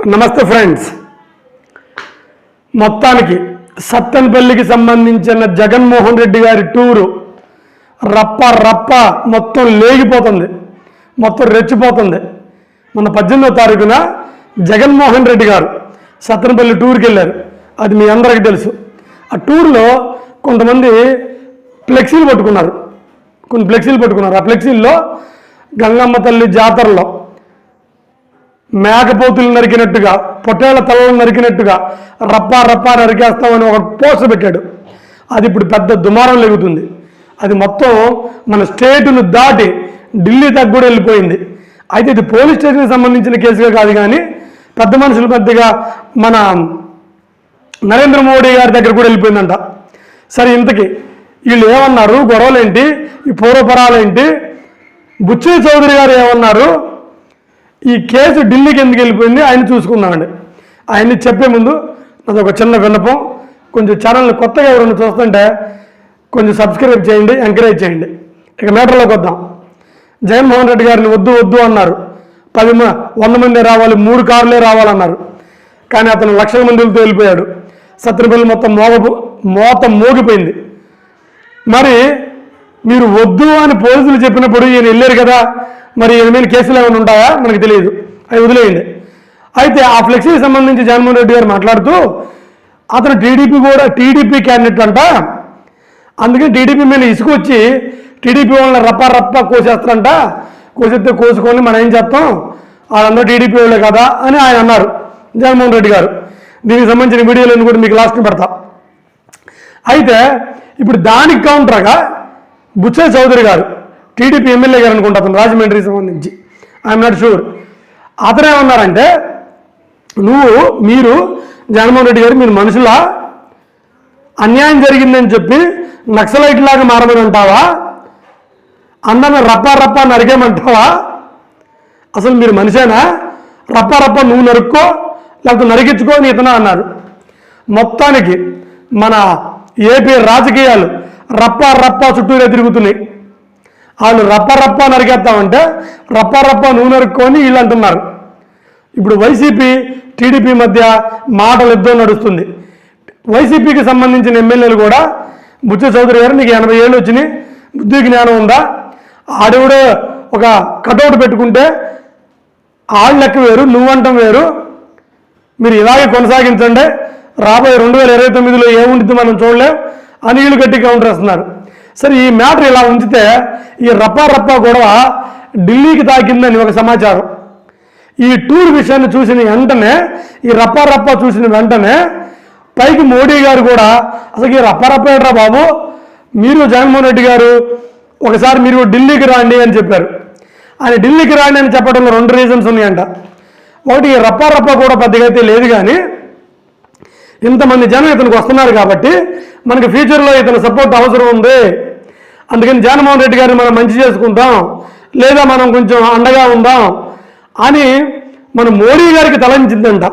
నమస్తే ఫ్రెండ్స్. మొత్తానికి సత్తెనపల్లికి సంబంధించిన జగన్మోహన్ రెడ్డి గారి టూరు రప్ప మొత్తం లేగిపోతుంది, మొత్తం రెచ్చిపోతుంది. మొన్న 18వ తారీఖున జగన్మోహన్ రెడ్డి గారు సత్తెనపల్లి టూర్కి వెళ్ళారు. అది మీ అందరికీ తెలుసు. ఆ టూర్లో కొంతమంది ఫ్లెక్సీలు పట్టుకున్నారు, కొన్ని ఫ్లెక్సీలు పట్టుకున్నారు. ఆ ఫ్లెక్సీల్లో గంగమ్మ తల్లి జాతరలో మేకపోతులు నరికినట్టుగా, పొట్టేళ్ల తలలు నరికినట్టుగా రప్పా నరికేస్తామని ఒక పోస్టర్ పెట్టాడు. అది ఇప్పుడు పెద్ద దుమారం లేగుతుంది. అది మొత్తం మన స్టేటును దాటి ఢిల్లీ దాకా కూడా వెళ్ళిపోయింది. అయితే ఇది పోలీస్ స్టేషన్కి సంబంధించిన కేసుగా కాదు, కానీ పెద్ద మనుషుల మధ్యగా మన నరేంద్ర మోడీ గారి దగ్గర కూడా వెళ్ళిపోయిందంట. సరే, ఇంతకీ వీళ్ళు ఏమన్నారు, గొడవలేంటి, ఈ పూర్వపరాలేంటి, బుచ్చయ్య చౌదరి గారు ఏమన్నారు, ఈ కేసు ఢిల్లీకి ఎందుకు వెళ్ళిపోయింది, ఆయన చూసుకుందామండి. ఆయన్ని చెప్పే ముందు నాది ఒక చిన్న విన్నపం. కొంచెం ఛానల్ని కొత్తగా ఎవరైనా చూస్తుంటే కొంచెం సబ్స్క్రైబ్ చేయండి, ఎంకరేజ్ చేయండి. ఇక మేటర్లోకి వద్దాం. జగన్మోహన్ రెడ్డి గారిని వద్దు అన్నారు. 100 మంది రావాలి, 3 కార్లే రావాలన్నారు. కానీ అతను లక్షల మందితో వెళ్ళిపోయాడు. సత్తెనపల్లి మొత్తం మోత మోగిపోయింది. మరి మీరు వద్దు అని పోలీసులు చెప్పినప్పుడు ఈయన వెళ్ళారు కదా, మరి ఈయన మీద కేసులు ఏమైనా ఉంటాయా మనకు తెలియదు, అవి వదిలేయండి. అయితే ఆ ఫ్లెక్సీకి సంబంధించి జగన్మోహన్ రెడ్డి గారు మాట్లాడుతూ అతను టీడీపీ క్యాండిడేట్ అంట, అందుకని టీడీపీ మీద ఇసుకొచ్చి టీడీపీ వాళ్ళని రప్ప కోసేస్తారంట, కోసేస్తే కోసుకొని మనం ఏం చేస్తాం, వాళ్ళందరూ టీడీపీ వాళ్ళే కదా అని ఆయన అన్నారు జగన్మోహన్ రెడ్డి గారు. దీనికి సంబంధించిన వీడియోలను కూడా మీకు లాస్ట్ని పెడతా. అయితే ఇప్పుడు దానికి కౌంటర్గా బుచ్చయ్య చౌదరి గారు, టీడీపీ ఎమ్మెల్యే గారు అనుకుంటా, అతను రాజమండ్రికి సంబంధించి, ఐఎమ్ నాట్ షూర్, అతనేమన్నారంటే, మీరు జగన్మోహన్ రెడ్డి గారు మీరు మనుషులా, అన్యాయం జరిగిందని చెప్పి నక్సలైట్ లాగా మారమని అంటావా, అందరిని రప్ప నరికేమంటావా, అసలు మీరు మనిషేనా, రప్ప నువ్వు నరుక్కో లేకపోతే నరికించుకో అని ఇతనా అన్నారు. మొత్తానికి మన ఏపీ రాజకీయాలు రప్ప చుట్టూరే తిరుగుతున్నాయి. వాళ్ళు రప్ప నరికేస్తామంటే రప్ప నువ్వు నరుక్కొని వీళ్ళు అంటున్నారు. ఇప్పుడు వైసీపీ టీడీపీ మధ్య మాటలు యుద్ధం నడుస్తుంది. వైసీపీకి సంబంధించిన ఎమ్మెల్యేలు కూడా బుచ్చయ్య చౌదరి గారు నీకు 80 ఏళ్ళు వచ్చినాయి, బుద్ధి జ్ఞానం ఉందా, ఆడవిడే ఒక కటౌట్ పెట్టుకుంటే ఆళ్ళు లెక్క వేరు, నువ్వంటం వేరు, మీరు ఇలాగే కొనసాగించండి, రాబోయే 2029లో ఏముంటుంది మనం చూడలేం అని వీళ్ళు గట్టి కౌంటర్ వేస్తున్నారు. సరే, ఈ మ్యాటర్ ఇలా ఉంచితే ఈ రప్ప గొడవ ఢిల్లీకి తాకిందని ఒక సమాచారం. ఈ టూర్ విషయాన్ని చూసిన వెంటనే, ఈ రప్ప చూసిన వెంటనే పైకి మోడీ గారు కూడా అసలు ఈ రప్ప ఏట్రా బాబు, మీరు జగన్మోహన్ రెడ్డి గారు ఒకసారి మీరు ఢిల్లీకి రాండి అని చెప్పారు. ఆయన ఢిల్లీకి రాండి అని చెప్పడంలో 2 రీజన్స్ ఉన్నాయంట. ఒకటి, ఈ రప్ప కూడా పెద్దగా అయితే లేదు, కానీ ఇంతమంది జనం ఇతనికి వస్తున్నారు కాబట్టి మనకి ఫ్యూచర్లో ఇతని సపోర్ట్ అవసరం ఉంది, అందుకని జగన్మోహన్ రెడ్డి గారిని మనం మంచి చేసుకుంటాం, లేదా మనం కొంచెం అండగా ఉందాం అని మన మోడీ గారికి తలంచిందంట.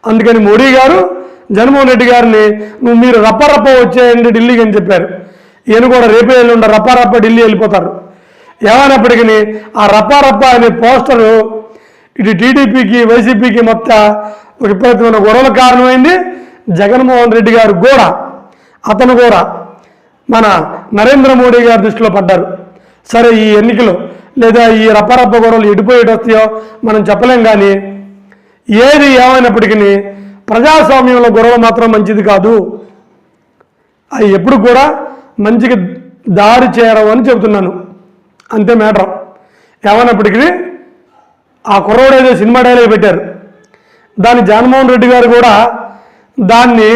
అందుకని మోడీ గారు జగన్మోహన్ రెడ్డి గారిని మీరు రప్ప వచ్చేయండి ఢిల్లీకి అని చెప్పారు. ఈయన కూడా రేపే ఎల్లుండ రప్ప ఢిల్లీ వెళ్ళిపోతారు. ఏమైనప్పటికీ ఆ రప్ప అనే పోస్టరు ఇటు టీడీపీకి వైసీపీకి మొత్తం విపరీతమైన గొడవలకు కారణమైంది. జగన్మోహన్ రెడ్డి గారు కూడా, అతను కూడా మన నరేంద్ర మోడీ గారి దృష్టిలో పడ్డారు. సరే, ఈ ఎన్నికలు లేదా ఈ రప్ప గొడవలు ఎడిపోయేటి వస్తాయో మనం చెప్పలేం, కానీ ఏది ఏమైనప్పటికీ ప్రజాస్వామ్యంలో గొడవ మాత్రం మంచిది కాదు, అవి ఎప్పుడు కూడా మంచికి దారి చేరవు అని చెబుతున్నాను. అంతే మ్యాటర్. ఏమైనప్పటికీ ఆ కుర్రోడు ఏదో సినిమా డైలాగ్ పెట్టారు, దాన్ని జగన్మోహన్ రెడ్డి గారు కూడా దాన్ని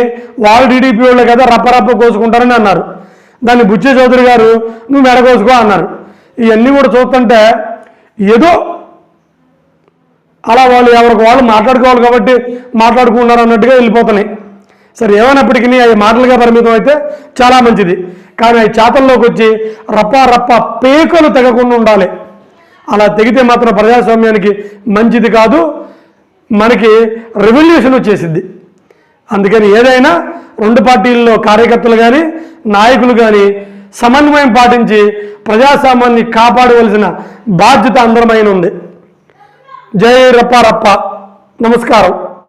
వాళ్ళు టీడీపీ వాళ్ళే కదా రప్ప కోసుకుంటారని అన్నారు. దాన్ని బుచ్చయ్య చౌదరి గారు నువ్వు మెడకోసుకో అన్నారు. ఇవన్నీ కూడా చూస్తుంటే ఏదో అలా వాళ్ళు ఎవరికి వాళ్ళు మాట్లాడుకోవాలి కాబట్టి మాట్లాడుకున్నారు అన్నట్టుగా వెళ్ళిపోతున్నాయి. సరే, ఏమైనప్పటికీ అవి మాటలుగా పరిమితం అయితే చాలా మంచిది, కానీ అవి చేతల్లోకి వచ్చి రప్ప పేకలు తెగకుండా ఉండాలి. అలా తెగితే మాత్రం ప్రజాస్వామ్యానికి మంచిది కాదు, మనకి రెవల్యూషన్ వచ్చేసింది. అందుకని ఏదైనా 2 పార్టీల్లో కార్యకర్తలు కానీ నాయకులు కానీ సమన్వయం పాటించి ప్రజాస్వామ్యాన్ని కాపాడవలసిన బాధ్యత అందరిపైన ఉంది. జై రప్ప. నమస్కారం.